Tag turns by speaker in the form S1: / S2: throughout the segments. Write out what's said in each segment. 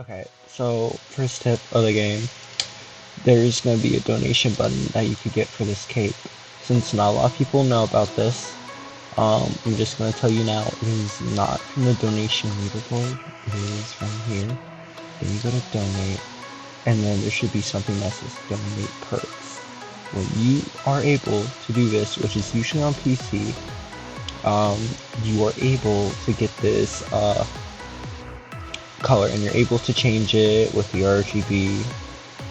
S1: Okay, so first tip of the game, there's going to be a donation button that you could get for this cape. Since not a lot of people know about this, I'm just going to tell you now, it is not from the donation leaderboard, it is from here. Then you go to donate, and then there should be something that says donate perks. When you are able to do this, which is usually on PC, you are able to get this color, and you're able to change it with the RGB. You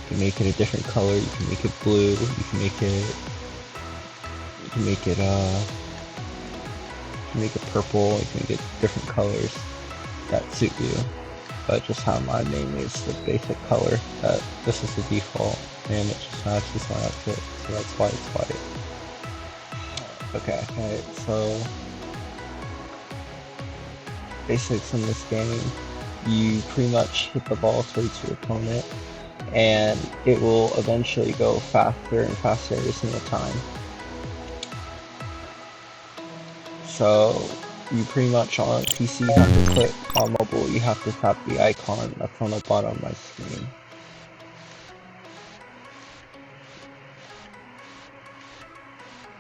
S1: can make it a different color. You can make it blue. You can make it. You can make it. You can make it purple. You can make it different colors that suit you. But just how my name is the basic color. That this is the default, and it just matches my outfit. So that's why it's white. Okay. Alright. So basics in this game. You pretty much hit the ball towards your opponent, and it will eventually go faster and faster every single time. So you pretty much on PC you have to click, on mobile you have to tap the icon that's on the bottom of my screen.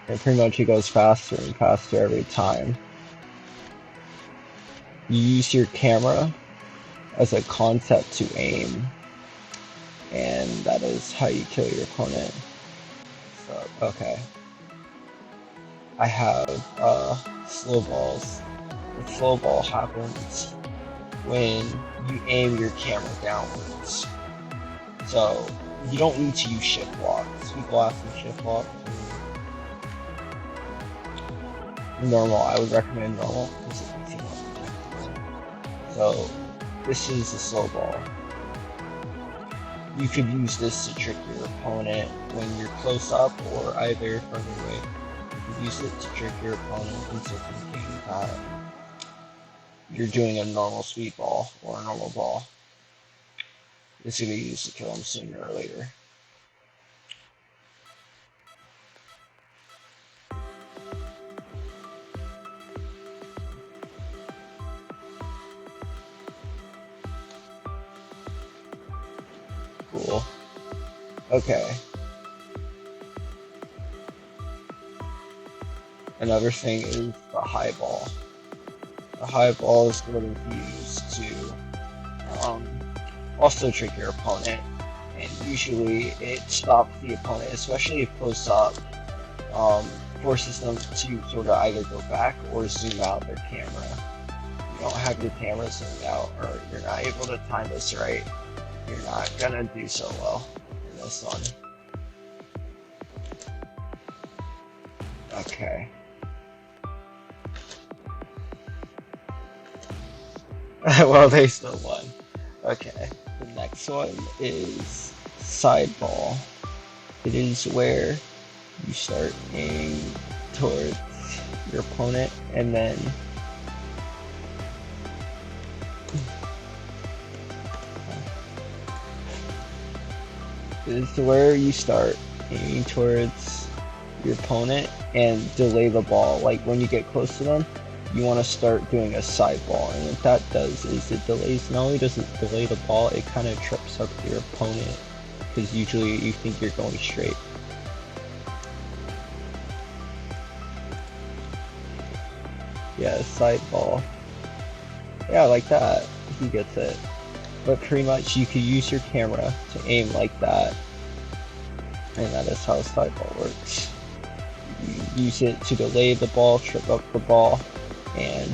S1: And pretty much it goes faster and faster every time. You use your camera as a concept to aim, and that is how you kill your opponent. So, okay. I have slow balls. The slow ball happens when you aim your camera downwards. So you don't need to use shift locks. People ask me shift locks. Normal, I would recommend normal. So this is a slow ball. You could use this to trick your opponent when you're close up or either further away. You could use it to trick your opponent into thinking that you're doing a normal speed ball or a normal ball. This is going to be used to kill him sooner or later. Cool. Okay. Another thing is the high ball. The high ball is going to be used to also trick your opponent, and usually it stops the opponent, especially if close up, forces them to sort of either go back or zoom out their camera. If you don't have your camera zoomed out, or you're not able to time this right, you're not gonna do so well in this one. Okay. Well, they still won. Okay. The next one is side ball. It is where you start aiming towards your opponent, and then is where you start aiming towards your opponent and delay the ball. Like when you get close to them, you want to start doing a side ball, and what that does is it delays, not only does it delay the ball, it kind of trips up your opponent, because usually you think you're going straight. Yeah, side ball. Yeah, like that. He gets it. But pretty much you could use your camera to aim like that, and that is how side ball works. You use it to delay the ball, trip up the ball, and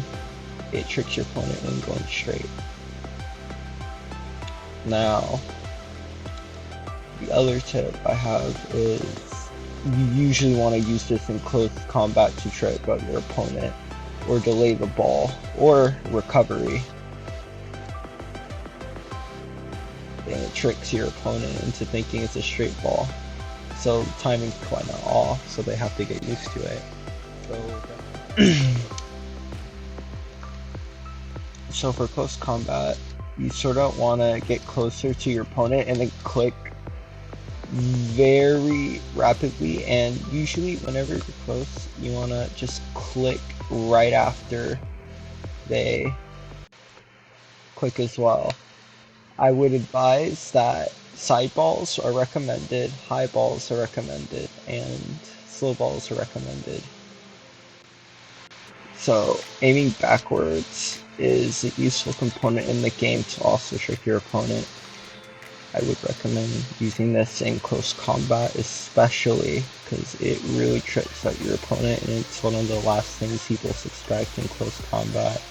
S1: it tricks your opponent when going straight. Now, the other tip I have is you usually want to use this in close combat to trip up your opponent, or delay the ball, or recovery. And it tricks your opponent into thinking it's a straight ball. So the timing's quite not off, so they have to get used to it. So for close combat, you sort of want to get closer to your opponent and then click very rapidly, and usually whenever you're close, you want to just click right after they click as well. I would advise that side balls are recommended, high balls are recommended, and slow balls are recommended. So aiming backwards is a useful component in the game to also trick your opponent. I would recommend using this in close combat, especially because it really tricks out your opponent, and it's one of the last things people suspect in close combat.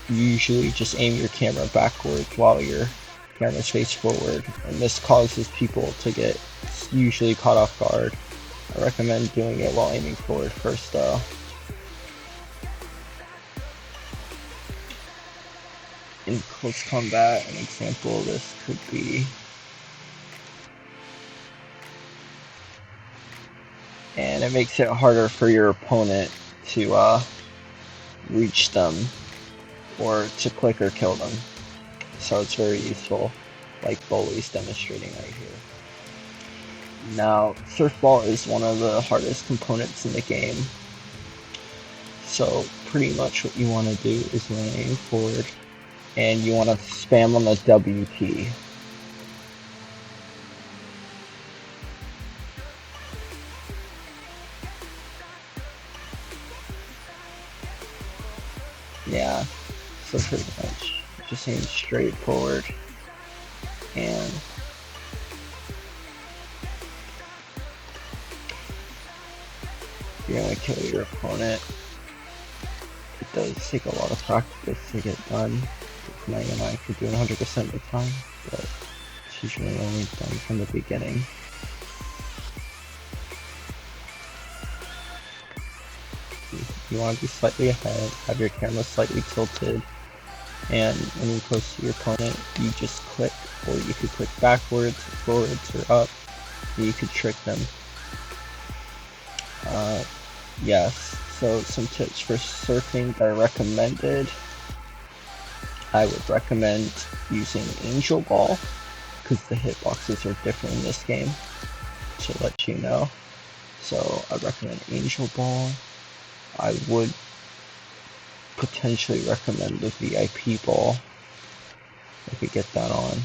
S1: You usually just aim your camera backwards while your camera's face forward, and this causes people to get usually caught off guard. I recommend doing it while aiming forward first though. In close combat, an example of this could be and it makes it harder for your opponent to reach them or to click or kill them. So it's very useful, like Bully's demonstrating right here. Now, surfball is one of the hardest components in the game. So pretty much what you want to do is when aim forward, and you want to spam on the W key. Yeah, so pretty much just aim straight forward, and you're going to kill your opponent. It does take a lot of practice to get done. It's not even like you're doing 100% of the time, but it's usually only done from the beginning. You want to be slightly ahead, have your camera slightly tilted, and when you're close to your opponent, you just click, or you could click backwards, forwards, or up, and you could trick them. Yes, so some tips for surfing that are recommended. I would recommend using Angel Ball, because the hitboxes are different in this game, to let you know. So I recommend Angel Ball. I would potentially recommend the VIP ball. I could get that on.